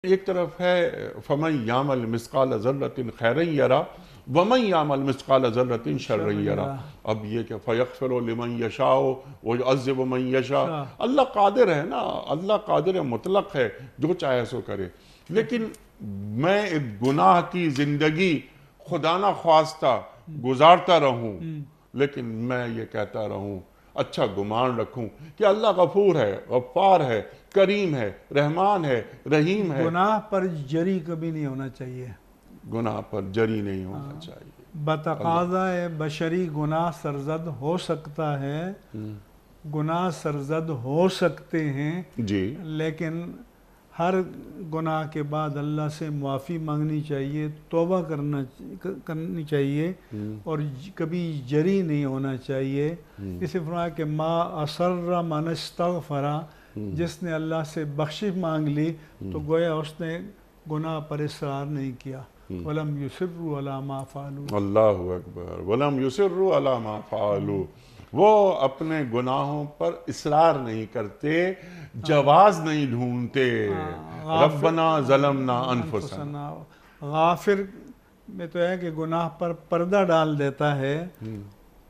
ایک طرف ہے فَمَنْ يَعْمَلْ مِثْقَالَ ذَرَّةٍ خَيْرًا يَرَهُ وَمَنْ يَعْمَلْ مِثْقَالَ ذَرَّةٍ شَرًّا يَرَهُ۔ اب یہ کہ فَيَغْفِرُ لِمَنْ يَشَاءُ وَيُعَذِّبُ مَنْ يَشَاءُ، اللہ قادر ہے نا، اللہ قادر مطلق ہے، جو چاہے سو کرے۔ لیکن میں ایک گناہ کی زندگی خدا نہ خواستہ گزارتا رہوں، لیکن میں یہ کہتا رہوں، اچھا گمان رکھوں کہ اللہ غفور ہے، غفار ہے، کریم ہے، رحمان ہے، رحیم ہے۔ گناہ پر جری کبھی نہیں ہونا چاہیے، گناہ پر جری نہیں ہونا چاہیے۔ بتقاضۂ بشری گناہ سرزد ہو سکتا ہے، گناہ سرزد ہو سکتے ہیں، جی لیکن ہر گناہ کے بعد اللہ سے معافی مانگنی چاہیے، توبہ کرنی چاہیے، اور کبھی جری نہیں ہونا چاہیے۔ اسے فرمایا کہ ما اصر من استغفر، جس نے اللہ سے بخشش مانگ لی تو گویا اس نے گناہ پر اصرار نہیں کیا۔ وَلَمْ يُصِرُّوا عَلَى مَا فَعَلُوا، اللہ اکبر، وَلَمْ يُصِرُّوا عَلَى مَا فَعَلُوا، وہ اپنے گناہوں پر اصرار نہیں کرتے، جواز نہیں ڈھونڈتے۔ ربنا ظلمنا انفسنا، غافر میں تو ہے کہ گناہ پر پردہ ڈال دیتا ہے،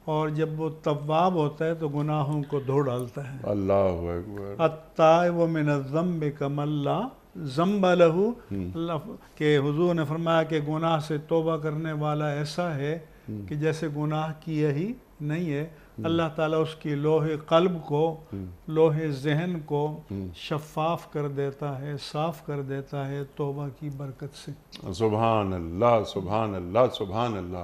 اور جب وہ تواب ہوتا ہے تو گناہوں کو دھو ڈالتا ہے۔ اللہ اکبر۔ التائب من الذنب کمن لا ذنب لہ، اللہ کہ حضور نے فرمایا کہ گناہ سے توبہ کرنے والا ایسا ہے کہ جیسے گناہ کیا ہی نہیں ہے۔ اللہ تعالیٰ اس کی لوح قلب کو، لوح ذہن کو شفاف کر دیتا ہے، صاف کر دیتا ہے توبہ کی برکت سے۔ سبحان اللہ، سبحان اللہ، سبحان اللہ۔